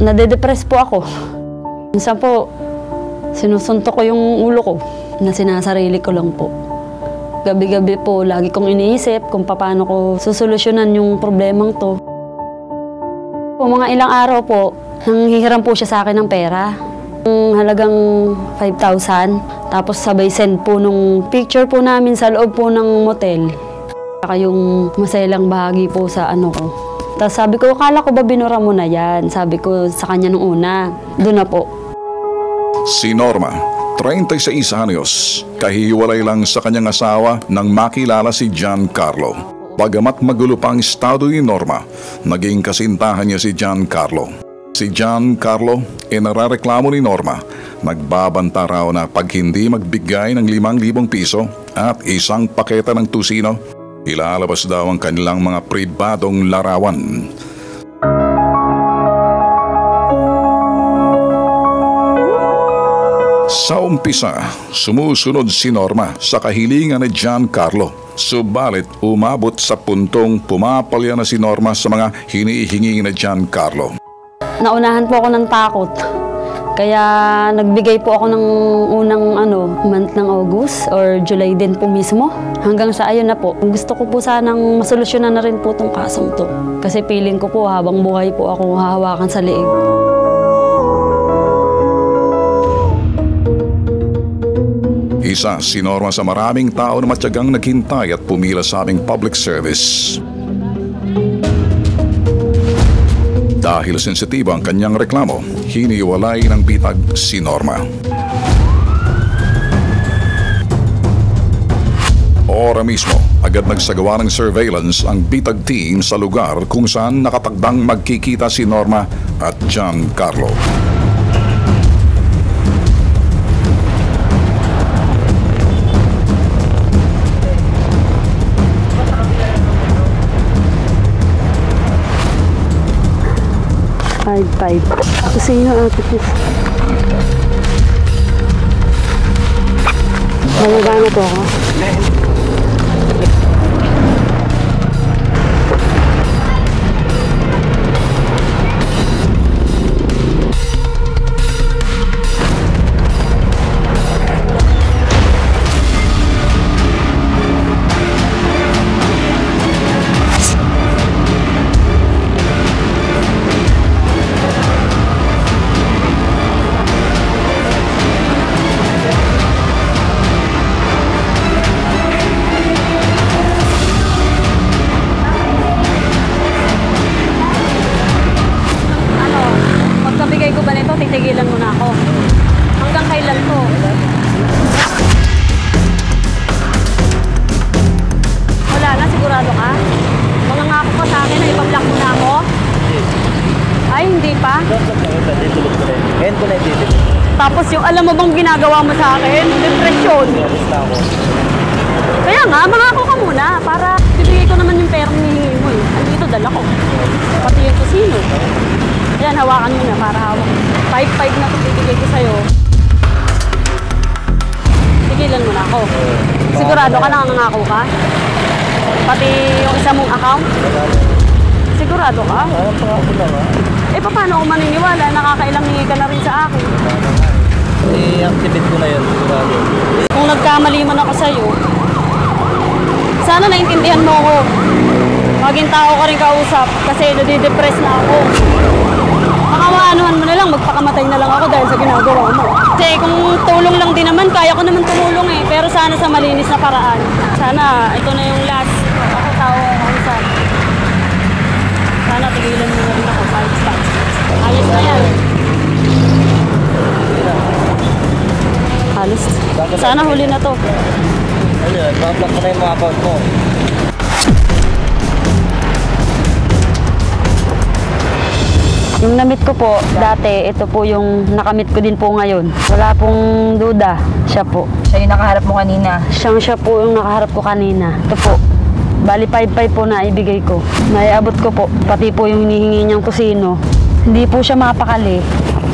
Nade-depress po ako. Minsan po, sinusuntok ko yung ulo ko na sinasarili ko lang po. Gabi-gabi po, lagi kong iniisip kung paano ko susolusyonan yung problemang to. Po, mga ilang araw po, nanghihiram po siya sa akin ng pera. Halagang 5,000. Tapos sabay send po nung picture po namin sa loob po ng motel. Saka yung maselang bahagi po sa ano ko. Tapos sabi ko, akala ko ba binura mo na yan? Sabi ko sa kanya nung una. Doon na po. Si Norma, 36 anyos, kahihiwalay lang sa kanyang asawa nang makilala si Giancarlo. Bagamat magulo pa ang estado ni Norma, naging kasintahan niya si Giancarlo. Si Giancarlo, narareklamo ni Norma, nagbabanta raw na pag hindi magbigay ng 5,000 piso at isang paketa ng tusino, ilalabas daw ang kanilang mga pribadong larawan. Sa umpisa, sumusunod si Norma sa kahilingan ni Giancarlo. Subalit umabot sa puntong pumapalya na si Norma sa mga hinihingi ni Giancarlo. Naunahan po ako ng takot. Kaya nagbigay po ako ng unang month ng August or July din po mismo. Hanggang sa ayun na po. Gusto ko po sanang masolusyonan na rin po itong kasong to. Kasi feeling ko po habang buhay po ako hahawakan sa liig. Isa si Norma sa maraming tao na matyagang naghintay at pumila sa aming public service. Dahil sensitibo ang kanyang reklamo, hiniwalay ng bitag si Norma. Ora mismo, agad nagsagawa ng surveillance ang bitag team sa lugar kung saan nakatagdang magkikita si Norma at Giancarlo. Kasi yun ang ate. Nalaba na po ako. Titigilan mo na ako. Hanggang kailan to? Wala na, sigurado ka? Mangangako ka sa akin na ipablock mo na ako? Ay, hindi pa? Tapos yung alam mo bang ginagawa mo sa akin? Depresyon. Kaya nga, mangako ka muna para bibigay ko naman yung perang hihingi mo eh. Andito dala ko. Pati yung kusino. Ayan, hawakan mo na para hawak. 5-5 na ito bibigay ko sa'yo. Tigilan mo na ako. Sigurado ka nangangako ka? Pati yung isa mong account? Sigurado ka? Eh, paano ako maniniwala? Nakakailang hingi ka na rin sa akin. I-activate ko na yun, sigurado. Kung nagkamali man ako sa'yo, sana naintindihan mo ako. Maging tao ka rin kausap kasi nadidepress na ako. Makawaanuhan mo na lang, magpakamatay na lang ako dahil sa ginagawa mo. Kasi kung tulong lang din naman, kaya ko naman tumulong eh. Pero sana sa malinis na paraan. Sana ito na yung last ako tao kausap. Sana tigilan mo na rin ako sa distance. Ayos na yan. Halos. Sana huli na to. Ayun, ma-block ko na yung mga account mo. Yung namit ko po, dati, ito po yung nakamit ko din po ngayon. Wala pong duda, siya po. Siya yung nakaharap mo kanina? Siya po yung nakaharap ko kanina. Ito po. Bali 5-5 po na ibigay ko. Naiabot ko po, pati po yung hinihingi niyang kusino. Hindi po siya mapakali.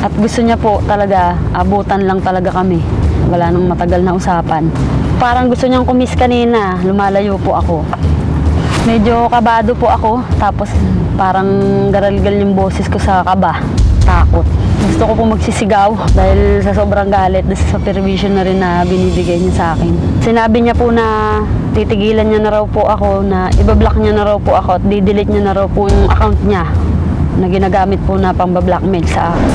At gusto niya po talaga, abutan lang talaga kami. Wala nang matagal na usapan. Parang gusto niyang kumiss kanina, lumalayo po ako. Medyo kabado po ako, tapos parang garal-gal yung boses ko sa kaba. Gusto ko po magsisigaw dahil sa sobrang galit dahil sa supervision na rin na binibigay niya sa akin. Sinabi niya po na titigilan niya na raw po ako, na ibablock niya na raw po ako at didelete niya na raw po yung account niya na ginagamit po na pang-blackmail sa akin.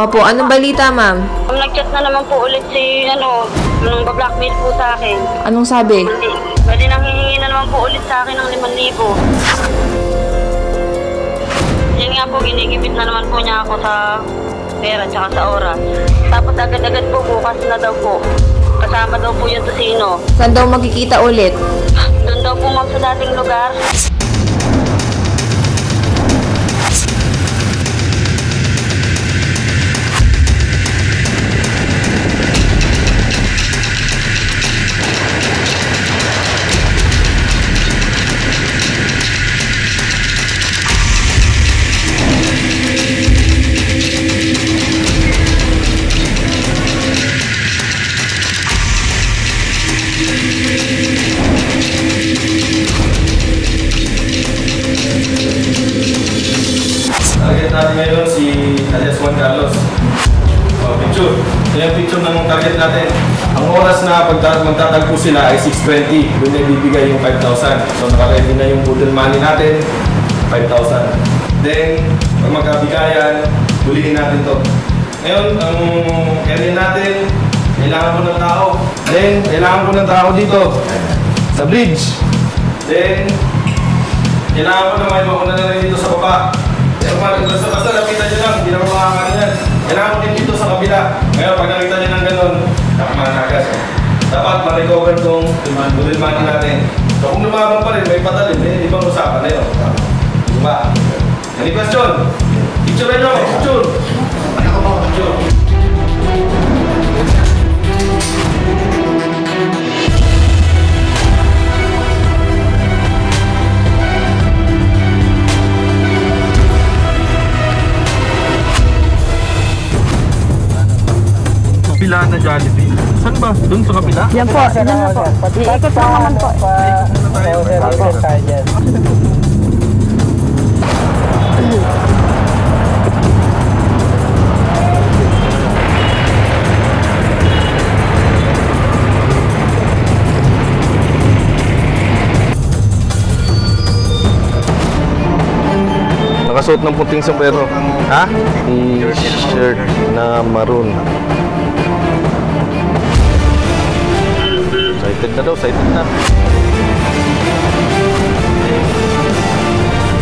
Opo, anong balita, ma'am? Nag-chat na naman po ulit si, nung blackmail po sa akin. Anong sabi? Pwede nang hihingi na naman po ulit sa akin ng 5,000. Yan nga po, ginigipit na naman po niya ako sa pera tsaka sa oras. Tapos agad-agad po, bukas na daw po. Kasama daw po yung Tosino. Saan daw magkikita ulit? Doon daw po ma'am sa dating lugar. Target natin ngayon si alias Juan Carlos. Picture. Ito yung picture ng target natin. Ang oras na magtatagpo sila ay 6:20. Doon na ibibigay yung 5,000. So nakaready na yung budol money natin, 5,000. Then, pag magkabigayan, huliin natin to. Ngayon, ang area natin, kailangan ko ng tao. Then, kailangan ko ng tao dito sa bridge. Then, kailangan ko naman mauna na rin dito sa baba. Pero basta lapitan nyo lang, hindi na makakaano yan. Kailangan ko din dito sa kabila. Ngayon, pag nakita nyo ng ganun, nakamanagas. Dapat ma-recover itong budol money natin. So kung lumaban pa rin, may patalim, ibang usapan na yun. Diba? Any question? Picture nyo, picture! Picture! Kabila na Jollibee. Saan ba? Doon sa kabila? Yan po, yan na po. Iikot lang naman po. Nakasuot ng puting sombrero. Ha? T-shirt na maroon. Excited na daw, excited na.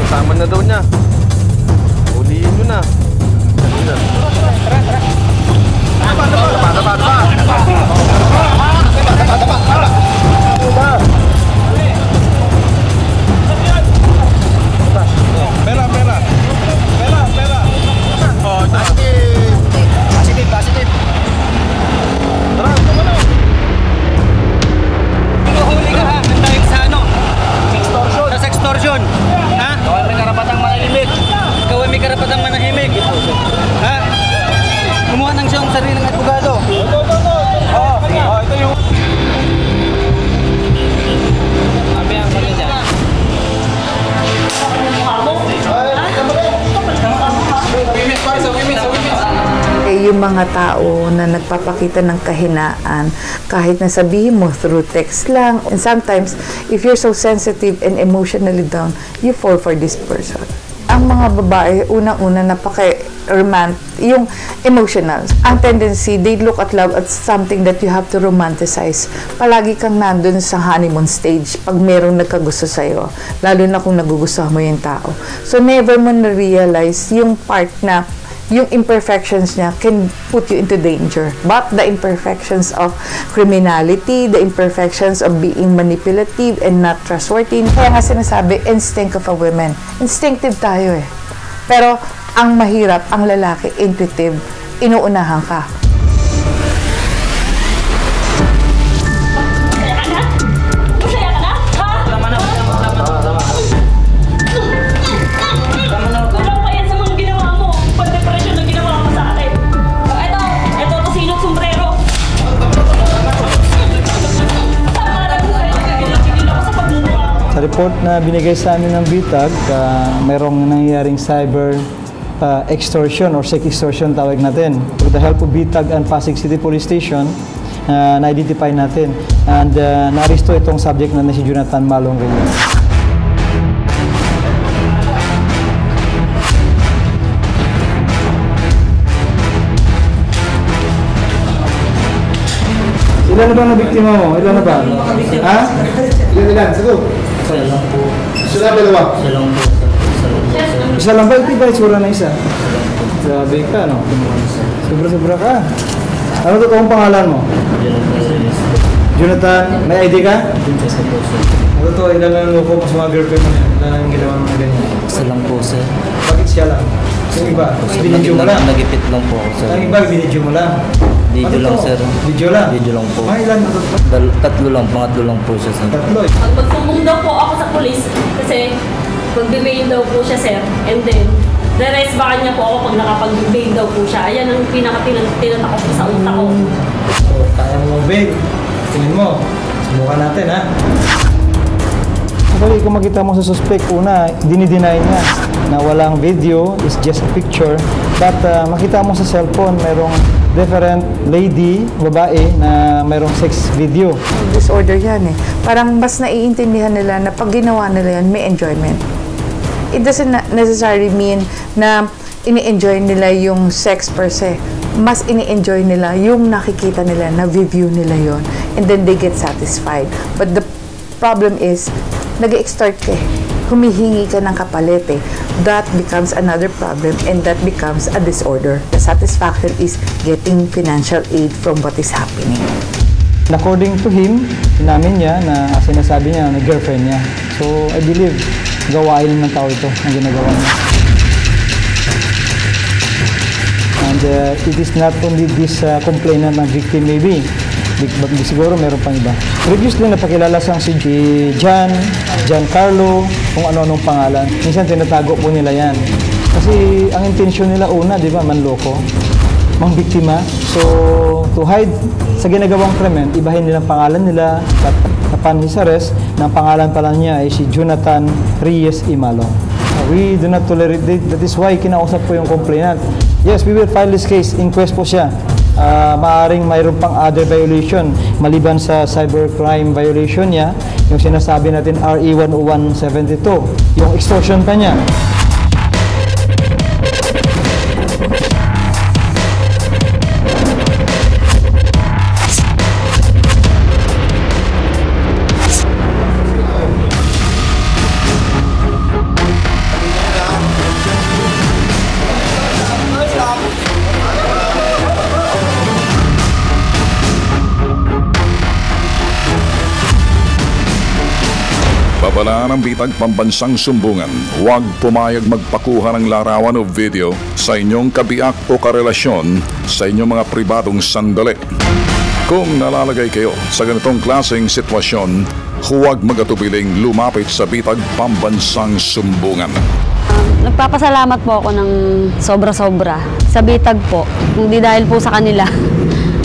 Kasama na daw niya. Ulihin nyo na. Yung mga tao na nagpapakita ng kahinaan, kahit na sabihin mo through text lang, and sometimes if you're so sensitive and emotionally down, you fall for this person. Ang mga babae, unang-una napaka-romantic, yung emotional. Ang tendency, they look at love as something that you have to romanticize. Palagi kang nandun sa honeymoon stage pag merong nagkagusto sa'yo, lalo na kung nagugustuhan mo yung tao. So never mo na-realize yung part na yung imperfections niya can put you into danger. But the imperfections of criminality, the imperfections of being manipulative and not trustworthy, kaya nga sinasabi, instinct of a woman. Instinctive tayo eh. Pero ang mahirap, ang lalaki, intuitive, inuunahan ka. report na binigay sa amin ng BITAG, mayroong nangyayaring cyber extortion or sex extortion tawag natin. With the help of BITAG and Pasig City Police Station, na-identify natin. And na-aristo itong subject na si Jonathan Malong Reyes. Ilan na ba na biktima mo? Ilan na ba? Ha? Ilan? Sagot? Isa lang po. Isa lang, dalawa? Isa lang po. Isa lang ba? Ito ba itsura na isa? Sabi ka, no? Sobra-sobra ka. Ano to kung pangalan mo? Jonathan, may ID ka? Ano to? Ilan na loko mo sa mga girlfriend mo? Ilan na yung ginawa mo na ganyan? Isa lang po, sir. Bakit siya lang? Yung iba? Binidyo mo lang? Nagipit lang po ako, sir. Ang iba, binidyo mo lang? Video lang, sir. Video lang? Video lang po. Mga ilan na to? Tatlo lang, pangatlo lang po siya, sir. Tatlo eh. Pag magsumbong daw po ako sa polis, kasi mag-bail daw po siya, sir. And then, re-rest baka niya po ako pag nakapag-bail daw po siya. Ayan ang pinaka-tinatakot ko sa utak ko. So, kaya mo mag-bail. Tingin mo. Subukan natin, ha? Actually, kung makita mo sa suspect, una, dinideny niya na walang video, is just a picture. But makita mo sa cellphone, mayroong different lady, babae, na mayroong sex video. Disorder yan eh. Parang mas naiintindihan nila na pag ginawa nila yan, may enjoyment. It doesn't necessarily mean na ini-enjoy nila yung sex per se. Mas ini-enjoy nila yung nakikita nila, na view nila yon, and then they get satisfied. But the problem is, nag-extort ka eh. Humihingi ka ng kapalit eh. That becomes another problem, and that becomes a disorder. The satisfaction is getting financial aid from what is happening. According to him, inamin niya na sinasabi niya na girlfriend niya. So, I believe, gawain ng tao ito ang ginagawa niya. And it is not only this complainant na victim maybe, but siguro meron pang iba. Previously, napakilala sang si John Carlo, kung ano-anong pangalan. Minsan tinatago po nila yan. Kasi ang intensyon nila una, di ba, manloko, mangbiktima. So, to hide sa ginagawang krimen, ibahin nilang pangalan nila, at upon his arrest, na pangalan pala niya ay si Jonathan Reyes Imalong. We do not tolerate it. That is why kinausap po yung complainant. Yes, we will file this case. Inquest po siya. Maaring mayroon pang other violation maliban sa cybercrime violation niya, yung sinasabi natin RE 10172, yung extortion pa niya. Babalaan ng bitag pambansang sumbungan, huwag pumayag magpakuha ng larawan o video sa inyong kabiak o karelasyon sa inyong mga pribadong sandali. Kung nalalagay kayo sa ganitong klaseng sitwasyon, huwag magatubiling lumapit sa bitag pambansang sumbungan. Nagpapasalamat po ako ng sobra-sobra sa bitag po. Hindi dahil po sa kanila.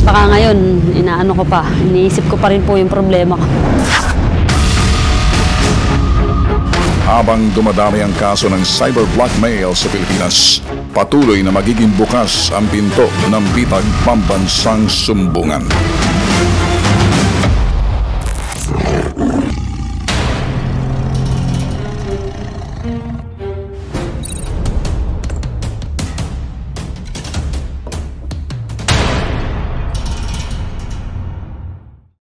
Baka ngayon, iniisip ko pa rin po yung problema ko. Habang dumadami ang kaso ng cyber blackmail sa Pilipinas, patuloy na magiging bukas ang pinto ng bitag pambansang sumbungan.